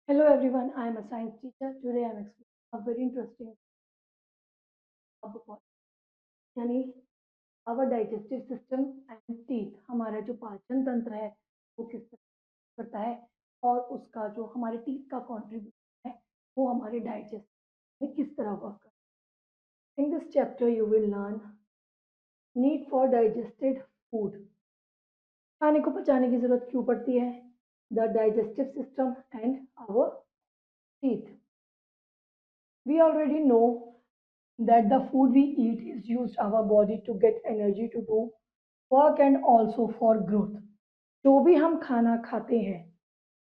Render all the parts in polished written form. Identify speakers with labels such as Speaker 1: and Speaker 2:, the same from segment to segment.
Speaker 1: Hello everyone, I am a science teacher. Today I am explaining a very interesting topic यानी our digestive system and teeth. हमारा जो पाचन तंत्र है वो किस तरह करता है और उसका जो हमारे टीथ का कंट्रीब्यूशन है वो हमारे डाइजेस्ट में किस तरह वर्क करता है. In this chapter you will learn need for digested food. खाने को पचाने की जरूरत क्यों पड़ती है, the digestive system and our teeth. We already know that the food we eat is used our body to get energy to do work and also for growth. जो भी हम खाना खाते हैं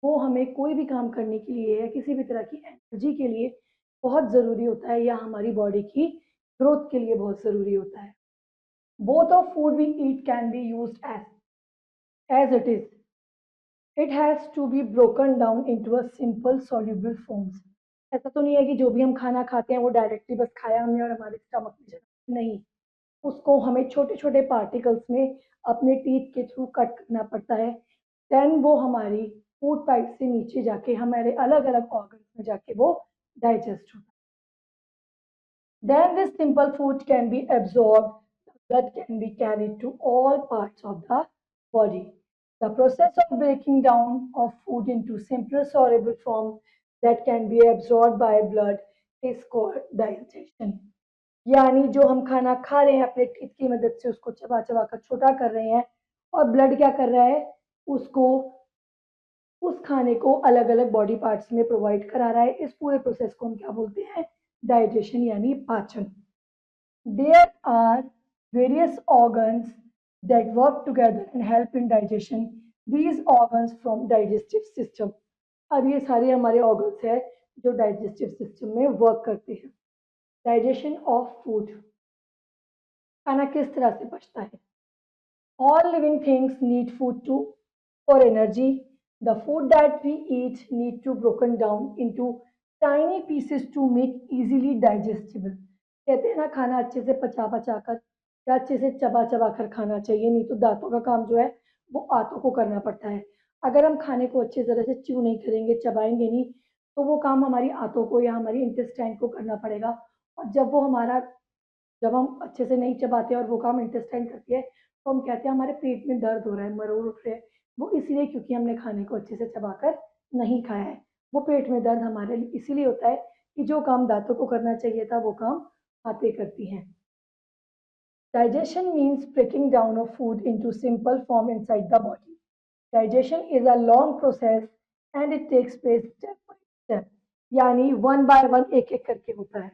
Speaker 1: वो हमें कोई भी काम करने के लिए या किसी भी तरह की एनर्जी के लिए बहुत ज़रूरी होता है या हमारी बॉडी की ग्रोथ के लिए बहुत ज़रूरी होता है. Both of food we eat can be used as it is. It has to be broken down into a simple soluble forms. ऐसा तो नहीं है कि जो भी हम खाना खाते हैं वो डायरेक्टली बस खाया हमने और हमारे स्टमक में चला. नहीं, उसको हमें छोटे छोटे पार्टिकल्स में अपने टीथ के थ्रू कट करना पड़ता है. देन वो हमारी फूड पाइप से नीचे जाके हमारे अलग अलग ऑर्गन्स में जाके वो डाइजेस्ट होता है. Then this simple food can be absorb, that can be carried to all parts of the body. The process of breaking down of food into simpler soluble form that can be absorbed by blood is called digestion. यानी जो हम खाना खा रहे हैं अपने teeth की मदद से उसको चबा चबा कर छोटा कर रहे हैं और ब्लड क्या कर रहा है, उसको उस खाने को अलग अलग बॉडी पार्ट्स में प्रोवाइड करा रहा है. इस पूरे प्रोसेस को हम क्या बोलते हैं, डाइजेशन यानी पाचन. There are various organs that work together and help in digestion. These organs from digestive system. अब ये सारे हमारे organs हैं जो digestive system में work करते हैं. Digestion of food. खाना किस तरह से पचता है? All living things need food to for energy. The food that we eat need to broken down into tiny pieces to make easily digestible. कहते हैं ना खाना अच्छे से पचा पचा कर या अच्छे से चबा चबा कर खाना चाहिए, नहीं तो दांतों का काम जो है वो आंतों को करना पड़ता है. अगर हम खाने को अच्छी तरह से च्यू नहीं करेंगे, चबाएंगे नहीं, तो वो काम हमारी आंतों को या हमारी इंटेस्टाइन को करना पड़ेगा. और जब हम अच्छे से नहीं चबाते और वो काम इंटेस्टाइन करती है तो हम कहते हैं हमारे पेट में दर्द हो रहा है, मरोड़ उठ रहे हैं. वो इसलिए क्योंकि हमने खाने को अच्छे से चबाकर नहीं खाया है. वो पेट में दर्द हमारे लिए इसीलिए होता है कि जो काम दांतों को करना चाहिए था वो काम आते करती हैं. Digestion means breaking down of food into simple form inside the body. Digestion is a long process and it takes place step by step. यानी one by one एक एक करके होता है.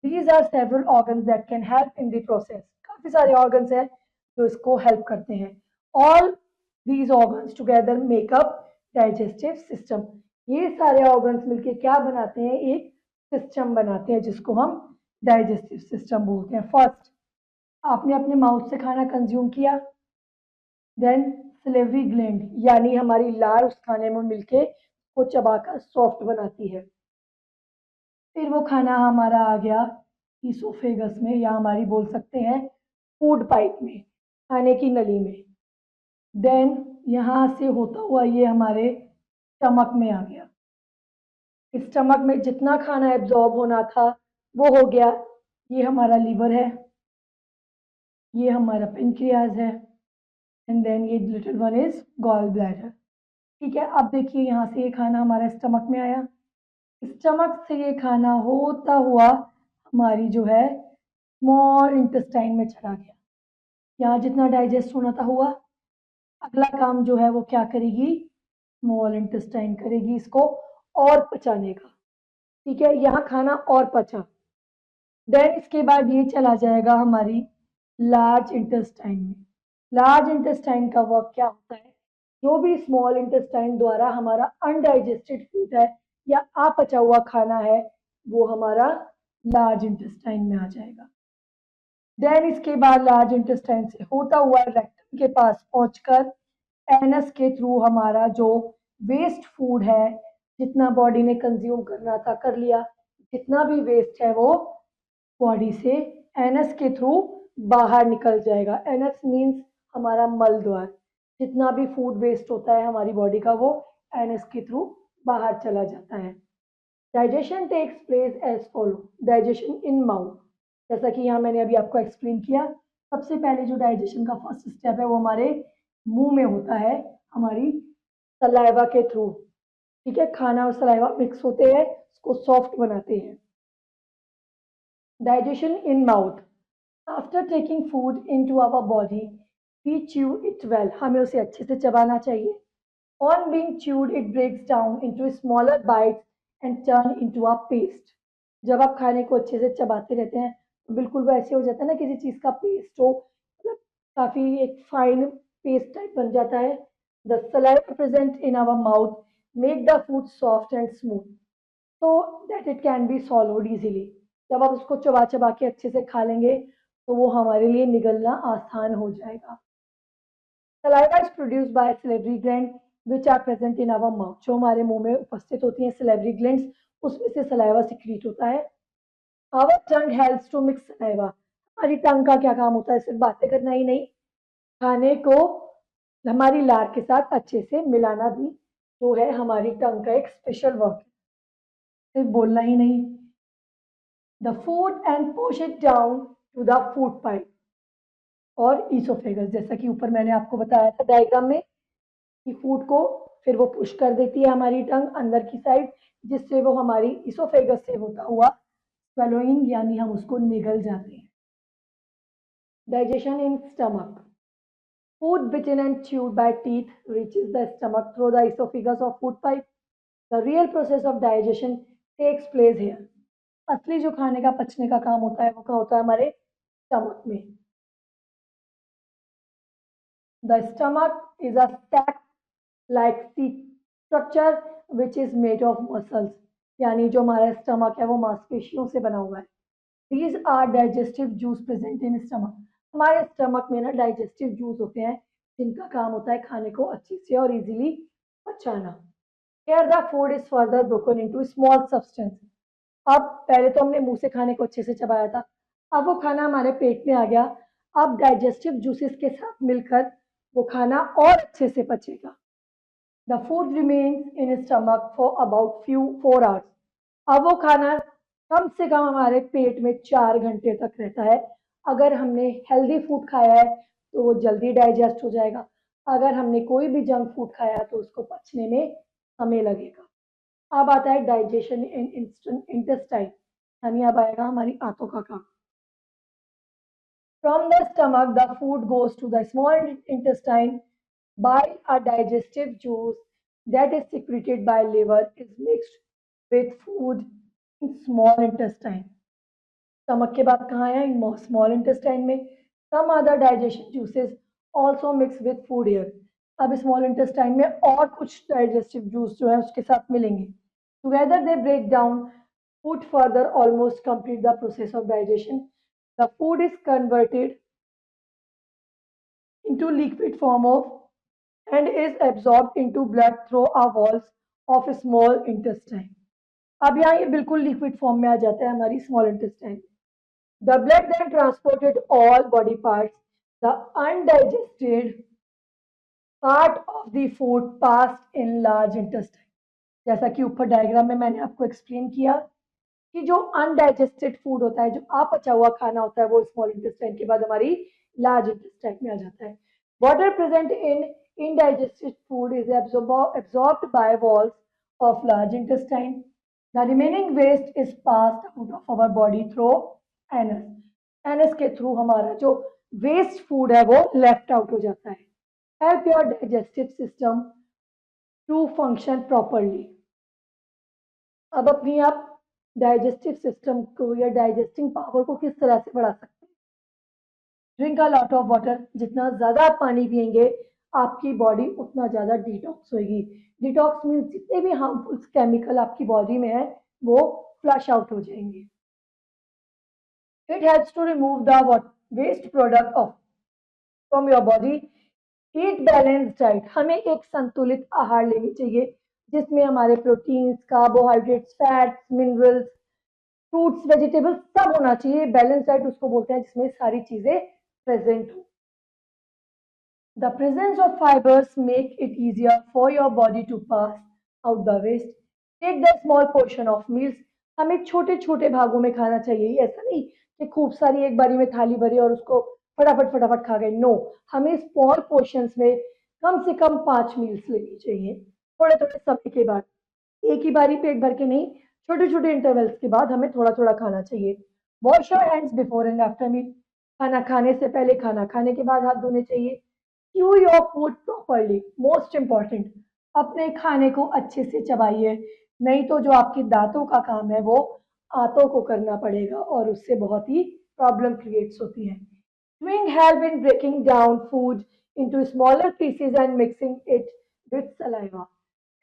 Speaker 1: These are several organs that can help in the process. काफी सारे organs हैं जो इसको help करते हैं. All these organs together make up digestive system. ये सारे organs मिलके क्या बनाते हैं, एक system बनाते हैं जिसको हम digestive system बोलते हैं. First, आपने अपने माउथ से खाना कंज्यूम किया. देन सिलेवरी ग्लैंड यानी हमारी लार उस खाने में मिलके वो चबाकर सॉफ्ट बनाती है. फिर वो खाना हमारा आ गया ईसोफेगस में या हमारी बोल सकते हैं फूड पाइप में, खाने की नली में. देन यहाँ से होता हुआ ये हमारे स्टमक में आ गया. इस स्टमक में जितना खाना एब्जॉर्ब होना था वो हो गया. ये हमारा लीवर है, ये हमारा पेनक्रियाज है एंड देन ये little one is gall bladder. ठीक है, अब देखिए यहाँ से ये खाना हमारा स्टमक में आया. स्टमक से ये खाना होता हुआ हमारी जो है स्मॉल इंटेस्टाइन में चला गया. यहाँ जितना डाइजेस्ट होना था हुआ. अगला काम जो है वो क्या करेगी, स्मॉल इंटेस्टाइन करेगी इसको और पचाने का. ठीक है, यहाँ खाना और पचा. देन इसके बाद ये चला जाएगा हमारी लार्ज इंटेस्टाइन में. लार्ज इंटेस्टाइन का वर्क क्या होता है, जो भी स्मॉल इंटेस्टाइन द्वारा हमारा अनडाइजेस्टेड फूड है या अपचा हुआ खाना है वो हमारा लार्ज इंटेस्टाइन में आ जाएगा. देन इसके बाद लार्ज इंटेस्टाइन से होता हुआ रेक्टम के पास पहुंचकर एनस के थ्रू हमारा जो वेस्ट फूड है, जितना बॉडी ने कंज्यूम करना था कर लिया, जितना भी वेस्ट है वो बॉडी से एनस के थ्रू बाहर निकल जाएगा. एनस मीन्स हमारा मल द्वार. जितना भी फूड वेस्ट होता है हमारी बॉडी का वो एनस के थ्रू बाहर चला जाता है। Digestion takes place as follow, digestion in mouth, जैसा कि यहाँ मैंने अभी आपको एक्सप्लेन किया। सबसे पहले जो डाइजेशन का फर्स्ट स्टेप है वो हमारे मुंह में होता है, हमारी सलाइवा के थ्रू। ठीक है, खाना और सलाइवा मिक्स होते हैं, उसको सॉफ्ट बनाते हैं। Digestion in mouth, after taking food into our body we chew it well, हमें उसे अच्छे से चबाना चाहिए। On being chewed, it breaks down into smaller bites and turn into a paste. जब आप खाने को अच्छे से चबाते रहते हैं तो बिल्कुल वो ऐसे हो जाता है ना, किसी चीज़ का पेस्ट हो, मतलब काफ़ी एक फाइन पेस्ट टाइप बन जाता है। The saliva present in our mouth make the food soft and smooth so that it can be swallowed easily. जब आप उसको चबा चबा के अच्छे से खा लेंगे तो वो हमारे लिए निगलना आसान हो जाएगा। Saliva is produced by salivary glands which are present in our mouth. जो हमारे मुंह में उपस्थित होती हैं salivary glands, उसमें से सलाइवा सिक्रीट होता है। Our tongue helps to mix saliva. हमारी टंग का क्या काम होता है? सिर्फ बातें करना ही नहीं, खाने को हमारी लार के साथ अच्छे से मिलाना भी जो है हमारी टंग का एक स्पेशल वर्क है, सिर्फ बोलना ही नहीं। The food and push it down to the food pipe और ईसोफेगस, जैसा कि ऊपर मैंने आपको बताया था डायग्राम में कि फूड को फिर वो पुश कर देती है हमारी टंग अंदर की साइड, जिससे वो हमारी इसोफेगस से होता हुआ स्वेलोइंग यानी हम उसको निगल जाते हैं। Digestion in stomach, food bitten and chewed by teeth reaches the stomach through the oesophagus और food pipe. The real process of digestion takes place here. असली जो खाने का पचने का काम होता है वो क्या होता है हमारे स्टमक में। The stomach is a sac-like structure which is made of muscles. यानी जो हमारा स्टमक है वो मांसपेशियों से बना हुआ है। These are digestive juice present in stomach. हमारे स्टमक में ना डाइजेस्टिव जूस होते हैं जिनका काम होता है खाने को अच्छे से और easily पचाना। Here the food is further broken into small substance. अब पहले तो हमने मुंह से खाने को अच्छे से चबाया था, अब वो खाना हमारे पेट में आ गया, अब डाइजेस्टिव जूसेस के साथ मिलकर वो खाना और अच्छे से पचेगा। The food remains in stomach for about 4 hours. अब वो खाना कम से कम हमारे पेट में 4 घंटे तक रहता है। अगर हमने हेल्दी फूड खाया है तो वो जल्दी डाइजेस्ट हो जाएगा, अगर हमने कोई भी जंक फूड खाया तो उसको पचने में समय लगेगा। अब आता है डाइजेशन इन इंटेस्टाइन, यानी अब आएगा हमारी आंतों का काम। From the stomach, the food goes to the small intestine by a digestive juice that is secreted by liver is mixed with food in small intestine. Stomach के बाद कहाँ आया? इन स्मॉल इंटेस्टाइन में। Some other digestion juices also mix with food here. अब small intestine में और कुछ digestive juice जो है उसके साथ मिलेंगे। Together they break down food further almost complete the process of digestion. The food is converted into liquid form of and is absorbed into blood through a walls of small intestine. अब यहाँ ये बिल्कुल liquid form में आ जाता है हमारी small intestine. The blood then transported all body parts, the undigested part of the food pass in large intestine. जैसा कि ऊपर डायग्राम में मैंने आपको एक्सप्लेन किया कि जो अनडाइजेस्टेड फूड होता है, जो अपचा हुआ खाना होता है, वो स्मॉल इंटेस्टाइन के बाद हमारी लार्ज इंटेस्टाइन में आ जाता है। Water present in indigested food is absorbed by walls of large intestine. The remaining waste is passed out of our body through anus. Anus के थ्रू हमारा जो वेस्ट फूड है वो लेफ्ट आउट हो जाता है। Help your digestive system to function properly. अब अपनी आप डाइजेस्टिव सिस्टम को या डाइजेस्टिंग पावर को किस तरह से बढ़ा सकते हैं? Drink a lot of water, जितना ज़्यादा आप पानी पियेंगे आपकी बॉडी उतना ज़्यादा डिटॉक्स होगी। डिटॉक्स मीन्स जितने भी हार्मफुल केमिकल आपकी बॉडी में है वो फ्लश आउट हो जाएंगे। It helps to remove the waste product of from your body. Eat balance diet, हमें एक संतुलित आहार लेनी चाहिए जिसमें हमारे proteins, carbohydrates, fats, minerals, fruits, vegetables सब होना चाहिए। बैलेंस डाइट उसको बोलते हैं जिसमें सारी चीजें प्रेजेंट हो। The presence of fibers make it easier for your body to pass out the waste. Take the small portion of meals. हमें छोटे छोटे भागों में खाना चाहिए, ऐसा नहीं कि खूब सारी एक बारी में थाली भरी और उसको फटाफट फटाफट खा गए। नो, हमें स्मॉल पोर्शंस में कम से कम 5 मील्स लेनी चाहिए, थोड़े थोड़े समय के बाद। एक ही बारी पेट भर के नहीं, छोटे छोटे इंटरवल्स के बाद हमें थोड़ा थोड़ा खाना चाहिए। Wash your hands before and after meal. खाना खाने से पहले, खाना खाने के बाद हाथ धोने चाहिए। Chew your food properly, most important. अपने खाने को अच्छे से चबाइए, नहीं तो जो आपके दांतों का काम है वो आंतों को करना पड़ेगा और उससे बहुत ही प्रॉब्लम क्रिएट्स होती है। Chewing help in breaking down food into smaller pieces and mixing it with saliva.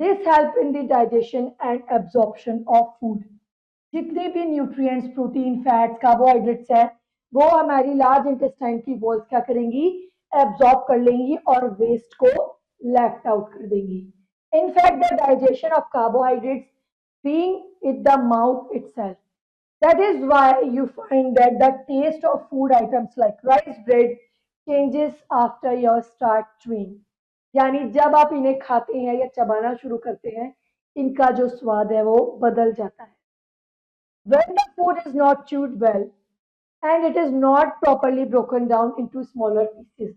Speaker 1: This help in the digestion and absorption of food. जितने भी न्यूट्रिएंट्स, प्रोटीन, फैट्स, कार्बोहाइड्रेट्स हैं, वो हमारी लार्ज इंटेस्टाइन की walls क्या करेंगी, एब्जॉर्ब कर लेंगी और वेस्ट को लेफ्ट आउट कर देंगी। In fact the digestion of carbohydrates being in the mouth itself. That is why you find that the taste of food items like rice bread changes after you start chewing. यानी जब आप इन्हें खाते हैं या चबाना शुरू करते हैं, इनका जो स्वाद है वो बदल जाता है। When the food is not chewed well and it is not properly broken down into smaller pieces,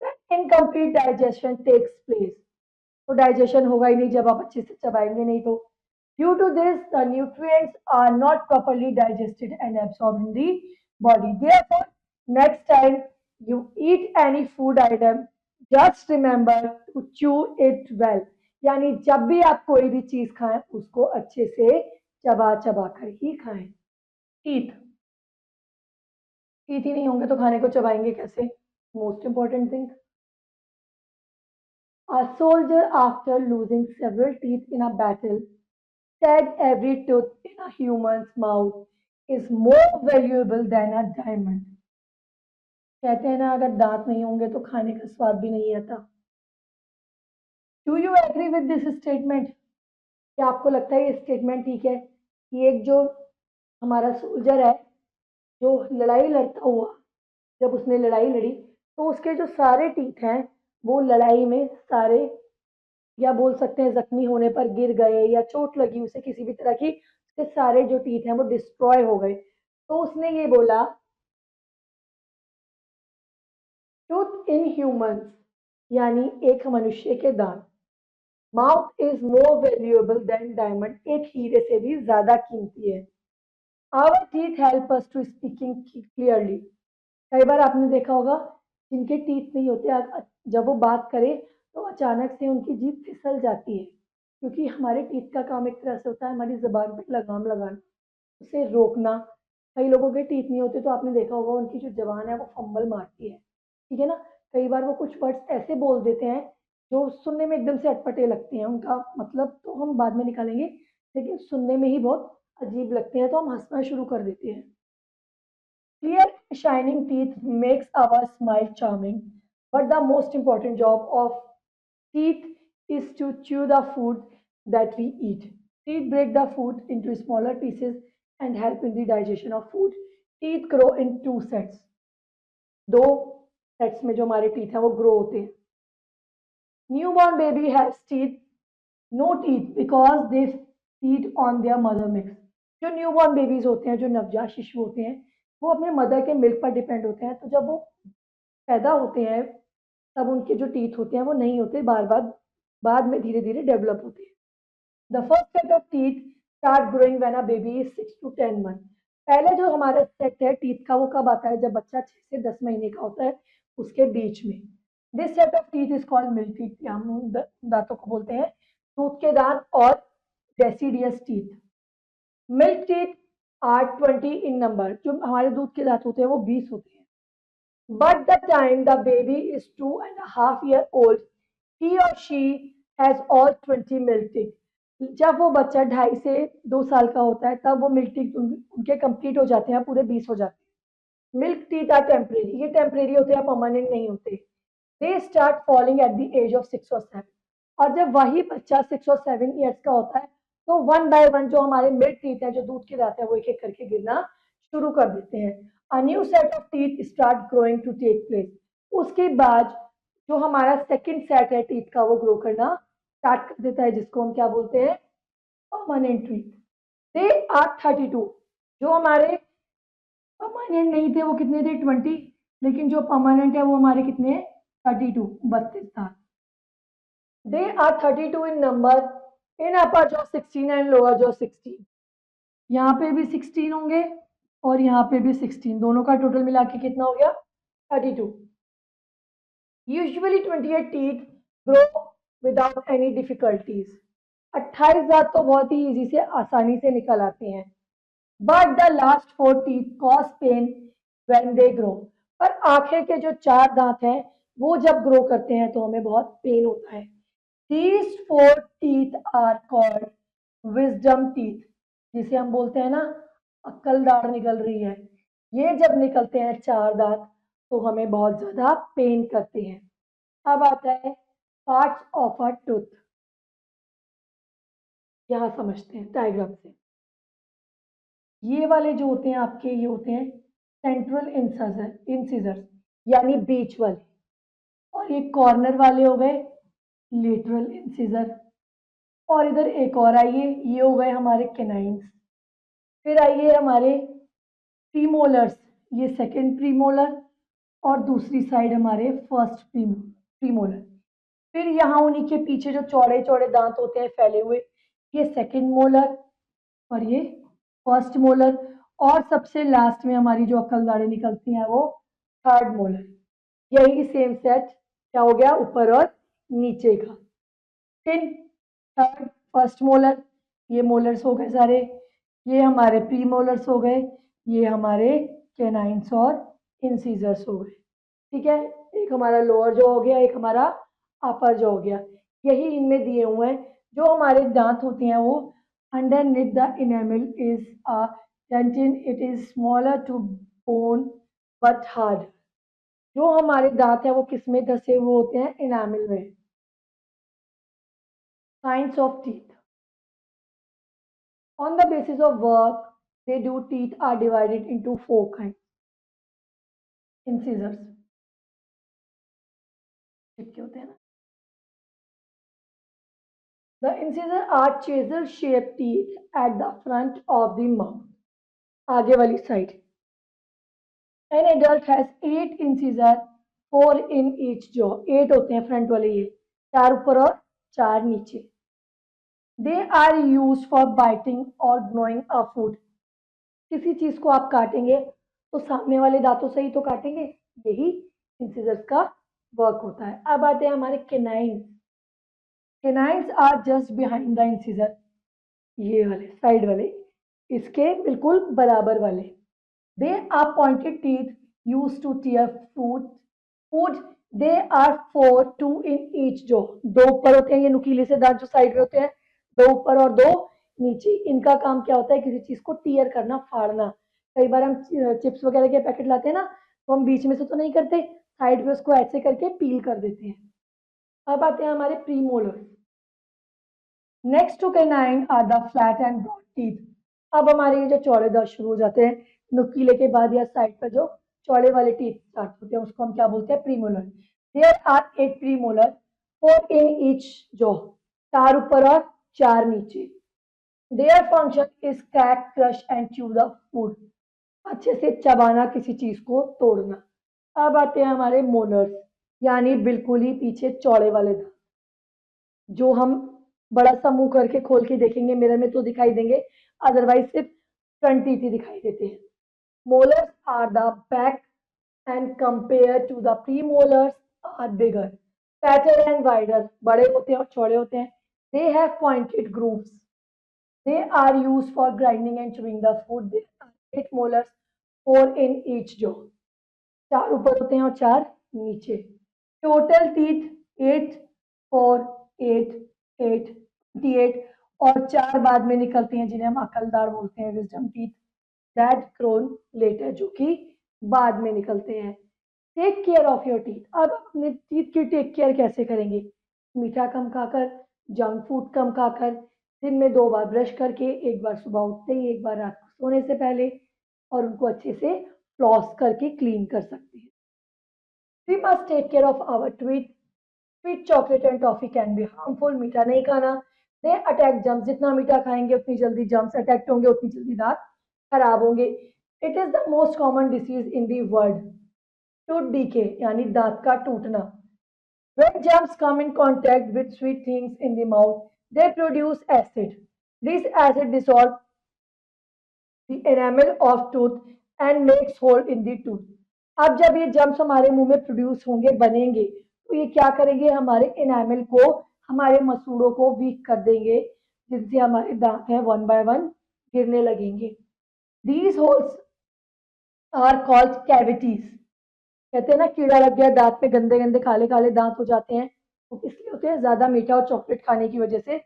Speaker 1: then incomplete digestion takes place. तो डाइजेशन होगा ही नहीं जब आप अच्छे से चबाएंगे नहीं तो। Due to this, the nutrients are not properly digested and absorbed in the body. Therefore, next time you eat any food item, just remember to chew it well. यानी जब भी आप कोई भी चीज खाएं, उसको अच्छे से चबा चबा कर ही खाएं। टीथ, टीथ ही नहीं होंगे तो खाने को चबाएंगे कैसे? Most important thing. A soldier, after losing several teeth in a battle, said every tooth in a human's mouth is more valuable than a diamond. कहते हैं ना, अगर दांत नहीं होंगे तो खाने का स्वाद भी नहीं आता। Do you agree with this statement? क्या आपको लगता है ये स्टेटमेंट ठीक है कि एक जो हमारा सोल्जर है, जो लड़ाई लड़ता हुआ, जब उसने लड़ाई लड़ी तो उसके जो सारे टीथ हैं वो लड़ाई में सारे, या बोल सकते हैं जख्मी होने पर गिर गए या चोट लगी उसे किसी भी तरह की, उसके सारे जो टीथ हैं वो डिस्ट्रॉय हो गए। तो उसने ये बोला, टूथ इन ह्यूमंस, यानी एक मनुष्य के दांत, mouth is more valuable than diamond, एक हीरे से भी ज्यादा कीमती है। Our teeth help us to speaking clearly. कई बार आपने देखा होगा जिनके टीथ नहीं होते, जब वो बात करे तो अचानक से उनकी जीभ फिसल जाती है, क्योंकि हमारे टीथ का काम एक तरह से होता है हमारी जबान पे लगाम लगाना, उसे रोकना। कई लोगों के टीथ नहीं होते तो आपने देखा होगा उनकी जो जबान है वो फंबल मारती है, ठीक है ना। कई बार वो कुछ वर्ड्स ऐसे बोल देते हैं जो सुनने में एकदम से अटपटे लगते हैं, उनका मतलब तो हम बाद में निकालेंगे, लेकिन सुनने में ही बहुत अजीब लगते हैं तो हम हंसना शुरू कर देते हैं। Clear, shining teeth makes our smile charming, but the most important job of teeth is to chew the food that we eat. Teeth break the food into smaller pieces and help in the digestion of food. Teeth grow in two sets. दो sets में जो हमारे teeth हैं वो grow होते हैं। Newborn baby has teeth, no teeth because they feed on their mother milk. जो newborn babies होते हैं, जो नवजात शिशु होते हैं, वो अपने मदर के मिल्क पर डिपेंड होते हैं। तो जब वो पैदा होते हैं तब उनके जो टीथ होते हैं वो नहीं होते, बार बार बाद में धीरे धीरे डेवलप होते हैं। The first set of teeth start growing when a baby is 6 to 10 months। पहले जो हमारा सेट है टीथ का वो कब आता है? जब बच्चा 6 से 10 महीने का होता है, उसके बीच में। This set of teeth is called milk teeth, हम दांतों को बोलते हैं दूध के दांत, और deciduous teeth. Milk teeth are 20 in number, जो हमारे दूध के दांत होते हैं वो 20 होते हैं। But the time the baby is 2.5 years old, he or she has all 20 milk teeth. जब वो बच्चा 2.5 से 2 साल का होता है तब वो मिल्क टीथ उनके कंप्लीट हो जाते हैं, पूरे 20 हो जाते हैं। मिल्क टीथ आर टेम्परेरी, ये टेम्परेरी होते हैं, परमानेंट नहीं होते। They start falling at the age of 6 or 7। और जब वही बच्चा 6 or 7 years का होता है तो वन बाय वन जो हमारे मिल्क टीथ हैं, जो दूध के दांत हैं, वो एक एक करके गिरना शुरू कर देते हैं। A new set of teeth start growing to take place। उसके बाद जो हमारा सेकंड सेट है टीथ का वो ग्रो करना स्टार्ट कर देता है, जिसको हम क्या बोलते हैं, परमानेंट टीथ। They are 32। जो हमारे परमानेंट नहीं थे वो कितने थे, 20, लेकिन जो परमानेंट है वो हमारे कितने हैं, 32, 32 दांत। They are 32 in number, in upper jaw 16 and lower jaw 16। यहाँ पे भी 16 होंगे और यहाँ पे भी 16, दोनों का टोटल मिला के कितना हो गया, 32। Usually 28 teeth grow without any difficulties. 28 दांत तो बहुत ही इजी से, आसानी से निकल आते हैं। But the last 4 teeth cause pain when they grow. पर आखिर के जो 4 दांत हैं वो जब ग्रो करते हैं तो हमें बहुत पेन होता है। These 4 teeth are called wisdom teeth, जिसे हम बोलते हैं ना, अक्ल दाढ़ निकल रही है। ये जब निकलते हैं 4 दांत तो हमें बहुत ज्यादा पेन करते हैं। अब आता है पार्ट्स ऑफ अ टूथ। यहाँ समझते हैं डायग्राम से। ये वाले जो होते हैं आपके, ये होते हैं सेंट्रल इंसिजर यानी बीच वाले, और ये कॉर्नर वाले हो गए लेटरल इंसिजर। और इधर एक और आइए, ये हो गए हमारे कैनाइन्स। फिर आइए हमारे प्रीमोलर्स, ये सेकंड प्रीमोलर और दूसरी साइड हमारे फर्स्ट प्रीमोलर। फिर यहाँ उन्हीं के पीछे जो चौड़े चौड़े दांत होते हैं फैले हुए, ये सेकंड मोलर और ये फर्स्ट मोलर। और सबसे लास्ट में हमारी जो अक्ल दाढ़ें निकलती हैं वो थर्ड मोलर। यही सेम सेट क्या हो गया, ऊपर और नीचे का। फिर थर्ड फर्स्ट मोलर, ये मोलर्स हो गए सारे, ये हमारे प्री मोलर्स हो गए, ये हमारे कैनाइन्स और इंसीजर्स हो गए। ठीक है, एक हमारा लोअर जो हो गया, एक हमारा अपर जो हो गया। यही इनमें दिए हुए हैं। जो हमारे दांत होते हैं वो underneath the enamel is a dentin, it is smaller to bone but hard। जो हमारे दांत है वो किस में धसे हुए होते हैं, इनामिल में। Kinds of teeth. On the basis of work they do, teeth are divided into 4 kinds. Incisors ठीक होते हैं ना। The incisor are chisel shaped teeth at the front of the mouth, आगे वाली side. An adult has 8 incisor, 4 in each jaw। 8 होते हैं front वाले, ये 4 ऊपर और 4 नीचे। They are used for biting or gnawing a food। किसी चीज को आप काटेंगे तो सामने वाले दांतों से ही तो काटेंगे, यही इंसिजर्स का वर्क होता है। अब आते हैं हमारे canine. Canines are just behind the incisor, ये वाले साइड वाले, इसके बिल्कुल बराबर वाले। They are pointed teeth use to tear food. They are 4, 2 in each jaw. 2 ऊपर होते हैं ये नुकीले से दांत जो साइड में होते हैं, 2 ऊपर और 2 नीचे। इनका काम क्या होता है, किसी चीज को टीयर करना, फाड़ना। कई बार हम चिप्स वगैरह के पैकेट लाते हैं ना, तो हम बीच में से तो नहीं करते, साइड में उसको ऐसे करके पील कर देते हैं। अब आते हैं हमारे premolar. Next to canine are the flat and broad teeth. अब हमारे ये जो चौड़े दांत शुरू हो जाते हैं, नुकीले के बाद या साइड पर जो चौड़े वाले टीथ स्टार्ट होते हैं, उसको हम क्या बोलते हैं, premolar. There are 8 premolar, 4 in each jaw, 4 ऊपर और 4 नीचे। Their function is crack, crush and chew the food. अच्छे से चबाना, किसी चीज को तोड़ना। अब आते हैं हमारे मोलर्स, यानी बिल्कुल ही पीछे चौड़े वाले दांत, जो हम बड़ा सा मुंह करके खोल के देखेंगे मिरर में तो दिखाई देंगे, अदरवाइज सिर्फ फ्रंट टीथ ही दिखाई देते हैं। Molars are the back and compare to the premolars are bigger, fatter and wider, बड़े होते हैं और चौड़े होते हैं। They have pointed grooves. They are used for grinding and chewing the food. They are 8 molars, 4 in each jaw, 4 ऊपर होते हैं और 4 नीचे। टोटल टीथ 8, 4, 8, 8, 28, और 4 बाद में निकलते हैं जिन्हें हम अकलदार बोलते हैं, wisdom teeth, that grown later, जो कि बाद में निकलते हैं। Take care of your teeth. अब अपने टीथ की टेक केयर कैसे करेंगे, मीठा कम खाकर, जंक फूड कम खाकर, दिन में 2 बार ब्रश करके, एक बार सुबह उठते ही, एक बार रात को सोने से पहले, और उनको अच्छे से फ्लॉस करके क्लीन कर सकते हैं। We must take care of our teeth. Sweet chocolate and toffee can be harmful, मीठा नहीं खाना। दे अटैक जम्स, जितना मीठा खाएंगे उतनी जल्दी जम्स अटैक्ट होंगे, उतनी जल्दी दांत खराब होंगे। It is the most common disease in the world. Tooth decay यानी दांत का टूटना। When germs come in contact with sweet things in the mouth, they produce acid. This acid dissolves the enamel of tooth and makes hole in the tooth. अब जब ये germs हमारे मुंह में प्रोड्यूस होंगे, बनेंगे, तो ये क्या करेंगे, हमारे एनामल को, हमारे मसूड़ों को वीक कर देंगे, जिससे हमारे दांत हैं वन बाय वन गिरने लगेंगे। These holes are called cavities. कहते हैं ना, कीड़ा लग गया दांत पे, गंदे गंदे काले काले दांत हो जाते हैं, तो इसलिए होते हैं ज्यादा मीठा और चॉकलेट खाने की वजह से।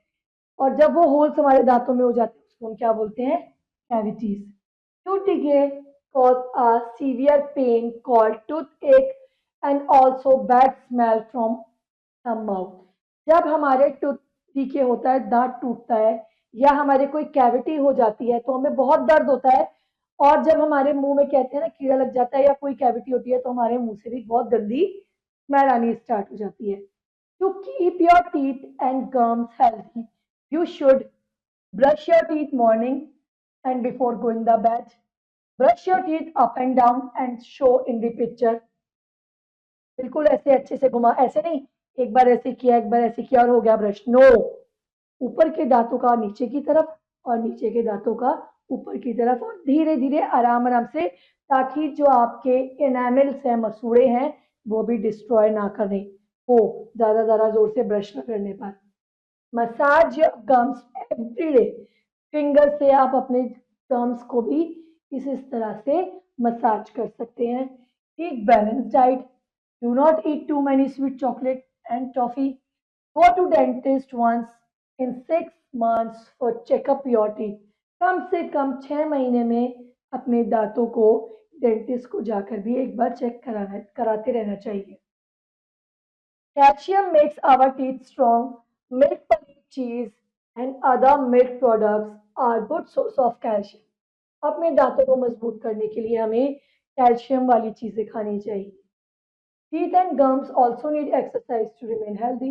Speaker 1: और जब वो होल्स हमारे दांतों में हो जाते हैं, उसको हम क्या बोलते हैं, cavities. Tooth decay cause a severe pain called toothache and also bad smell from the mouth। जब हमारे टूथ डीके होता है, दांत टूटता है, या हमारे कोई कैविटी हो जाती है, तो हमें बहुत दर्द होता है। और जब हमारे मुंह में, कहते हैं ना, कीड़ा लग जाता है या कोई कैविटी होती है, तो हमारे मुंह से भी बहुत गंदी स्मेल आनी स्टार्ट हो जाती है। To keep your teeth and gums healthy, you should brush your teeth morning and before going the bed. Brush your teeth up and down and show in the picture। बिल्कुल ऐसे अच्छे से घुमा, ऐसे नहीं एक बार ऐसे किया, एक बार ऐसे किया और हो गया ब्रश, नो। ऊपर के दांतों का नीचे की तरफ और नीचे के दांतों का ऊपर की तरफ, और धीरे धीरे आराम आराम से, ताकि जो आपके एनामल्स हैं, मसूड़े हैं, वो भी डिस्ट्रॉय ना करें हो ज्यादा ज्यादा जोर से ब्रश न करने पर। Massage your gums every day. Finger से आप अपने गम्स को भी इस तरह से मसाज कर सकते हैं। Take balance diet, do not eat too many sweet chocolate and toffee. Go to dentist once in 6 months for checkup your teeth. कम से कम 6 महीने में अपने दांतों को डेंटिस्ट को जाकर भी एक बार चेक कराते रहना चाहिए। Calcium makes our teeth strong. Milk, paneer, cheese, and other milk products are good source of calcium। अपने दांतों को मजबूत करने के लिए हमें कैल्शियम वाली चीजें खानी चाहिए। Teeth and gums also need exercise to remain healthy।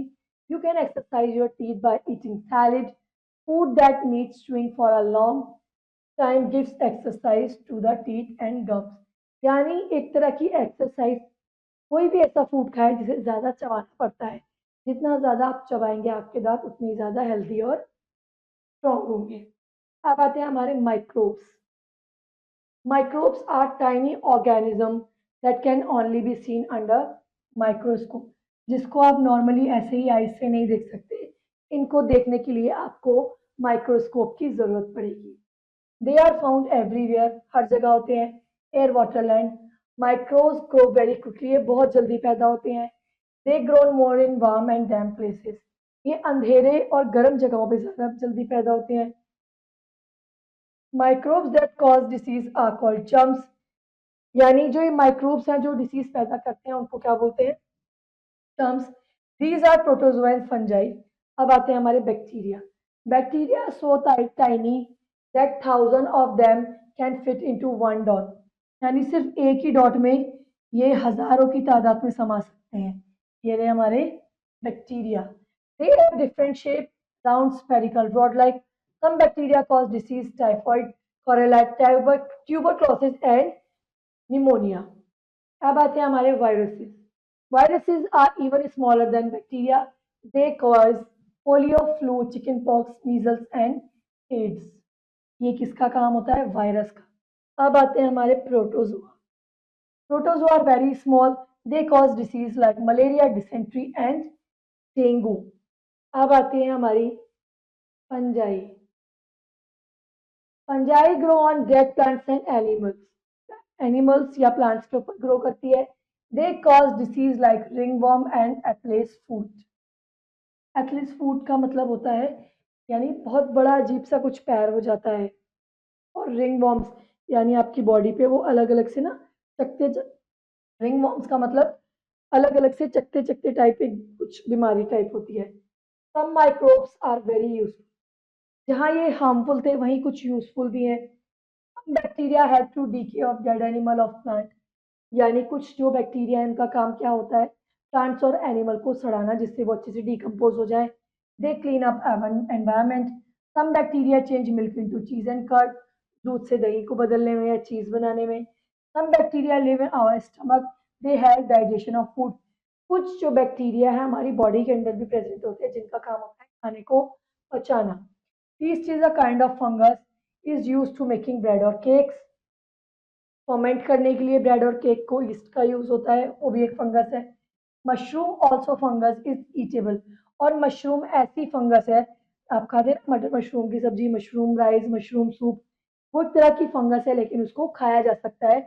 Speaker 1: You can exercise your teeth by eating salad। Food that needs chewing for a long time gives exercise to the teeth and gums। यानी एक तरह की exercise. कोई भी ऐसा food खाएं जिसे ज़्यादा चबाना पड़ता है, जितना ज़्यादा आप चबाएंगे आपके दांत उतनी ज़्यादा हेल्दी और स्ट्रॉन्ग होंगे। अब आते हैं हमारे microbes. Microbes are tiny organism that can only be seen under microscope, जिसको आप नॉर्मली ऐसे ही आइज से नहीं देख सकते। इनको देखने के लिए आपको माइक्रोस्कोप की ज़रूरत पड़ेगी। दे आर फाउंड एवरीवेयर, हर जगह होते हैं। Air, water, land. माइक्रोज grow very quickly, ये बहुत जल्दी पैदा होते हैं। They grow more in warm and damp places, ये अंधेरे और गर्म जगहों पे ज्यादा जल्दी पैदा होते हैं। Microbes that cause disease are called germs, यानी जो ये माइक्रोब्स हैं जो डिसीज पैदा करते हैं उनको क्या बोलते हैं, terms. These are protozoa and fungi. अब आते हैं हमारे bacteria. Bacteria so tiny that 1000 of them can fit into one dot, यानी सिर्फ एक ही डॉट में ये हजारों की तादाद में समा सकते हैं। ये रहे हमारे bacteria. They have different shape, round, spherical, rod like. Some bacteria cause disease typhoid, cholera, tuberculosis and pneumonia. अब आते हैं हमारे viruses. Viruses are even smaller than bacteria। They cause polio, flu, chickenpox, measles and AIDS। ये किसका काम होता है, virus का। अब आते हैं हमारे protozoa. Protozoa are very small, they cause disease like malaria, dysentery and dengue. अब आते हैं हमारी fungi. Fungi grow on dead plants and animals या प्लांट्स के ऊपर ग्रो करती है। They cause disease like ringworm and athlete's foot. Athlete's foot का मतलब होता है यानी बहुत बड़ा अजीब सा कुछ पैर हो जाता है, और रिंग वॉर्म्स यानी आपकी बॉडी पे वो अलग अलग से ना चकते, रिंग वॉर्म्स का मतलब अलग अलग से चकते चकते टाइप की कुछ बीमारी टाइप होती है। Some microbes are very useful, जहाँ ये हार्मफुल थे वहीं कुछ यूजफुल भी हैं। Bacteria help to decay of dead animal of plant, यानी कुछ जो बैक्टीरिया है इनका काम क्या होता है, प्लांट्स और एनिमल को सड़ाना जिससे वो अच्छे से डिकम्पोज हो जाए। They clean up environment. Some bacteria change milk into cheese and curd, दूध से दही को बदलने में या चीज बनाने में। Some bacteria live in our stomach, they help digestion of food. कुछ जो बैक्टीरिया है हमारी बॉडी के अंदर भी प्रेजेंट होते हैं जिनका काम होता है खाने को पचाना। Yeast is a kind of fungus is used to making bread or cakes. Ferment करने के लिए ब्रेड और केक को ईस्ट का यूज होता है, वो भी एक फंगस है। Mushroom also fungus is eatable, और मशरूम ऐसी फंगस है, आप खाते हैं मटर मशरूम की सब्जी, मशरूम राइस, मशरूम सूप, वो एक तरह की फंगस है लेकिन उसको खाया जा सकता है,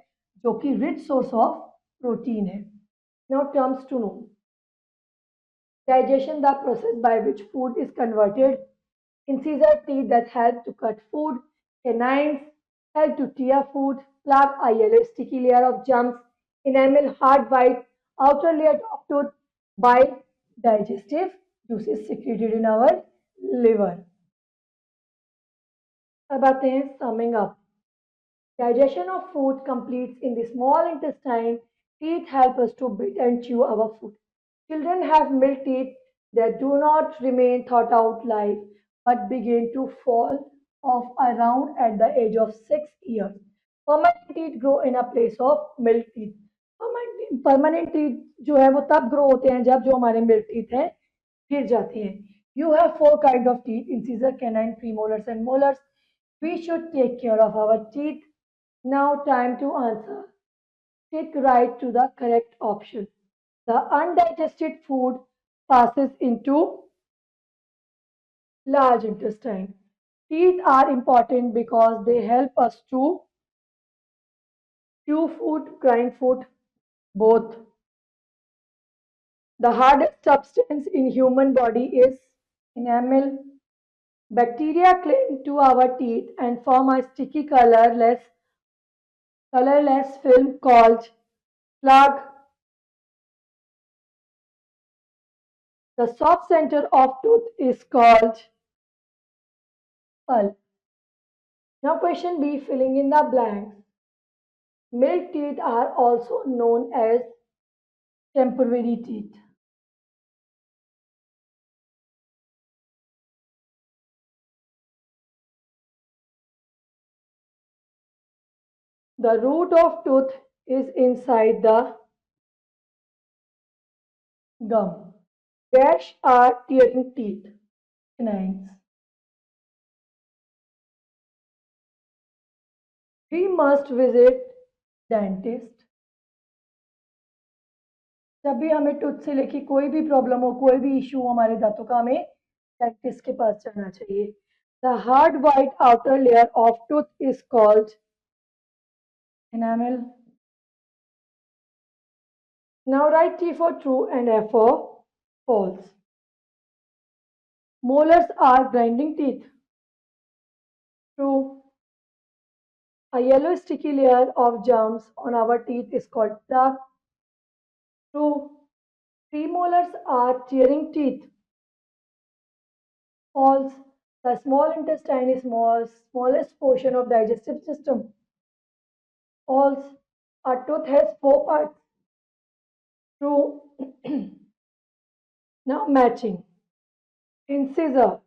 Speaker 1: जो कि रिच सोर्स ऑफ प्रोटीन है। Now terms to know. Digestion, the process by which food is converted. Incisor teeth that help to cut food. Canines help to tear food. Plaque, a yellow sticky layer of germs. Enamel, hard white outer layer of tooth. Bile, digestive juices secreted in our liver. अब आते हैं summing up. Digestion of food completes in the small intestine. Teeth help us to bite and chew our food. Children have milk teeth that do not remain thought out life but begin to fall off around at the age of 6 years. Permanent teeth grow in a place of milk teeth. Permanent teeth जो है वो तब grow होते हैं जब जो हमारे milk teeth हैं गिर जाते हैं। You have four kind of teeth, incisor, canine, premolars and molars. We should take care of our teeth. Now time to answer. Stick right to the correct option. The undigested food passes into large intestine. Teeth are important because they help us to chew food, grind food, both. The hardest substance in human body is enamel. Bacteria cling to our teeth and form a sticky colorless film called plaque. The soft center of tooth is called pulp. Now question B, filling in the blanks. Milk teeth are also known as temporary teeth. The root of tooth is inside the gum. Dash are tearing teeth. Canines. We must visit dentist. जब भी हमें tooth से लेके कोई भी problem हो, कोई भी इशू हो हमारे दांतों का, हमें डेंटिस्ट के पास जाना चाहिए। The hard white outer layer of tooth is called enamel. Now write T for true and F for false. Molars are grinding teeth. True. A yellow sticky layer of germs on our teeth is called plaque. True. Premolars are tearing teeth. False. The small intestine is smallest portion of digestive system. False. A tooth has four parts. True. Now matching. Incisor,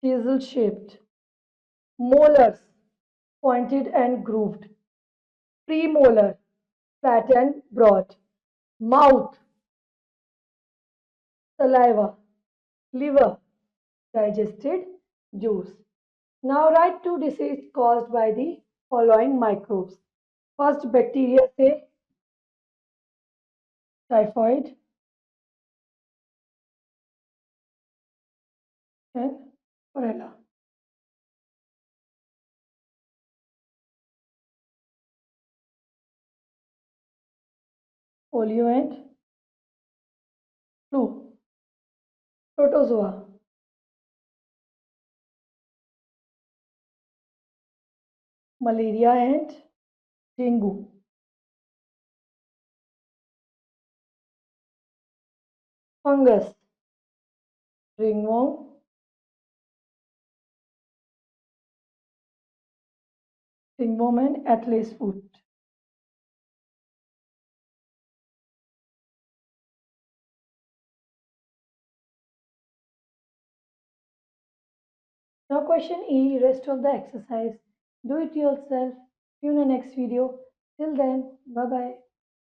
Speaker 1: chisel shaped. Molars, pointed and grooved. Premolar, flat and broad. Mouth, saliva. Liver, digested juice. Now write two diseases caused by the following microbes. First, bacteria say typhoid and cholera. Polio and flu. Protozoa. Malaria and dengue. Fungus. Ringworm. Ringworm and Atlas foot. Now question E, rest of the exercise. Do it yourself. See you in the next video. Till then, bye bye.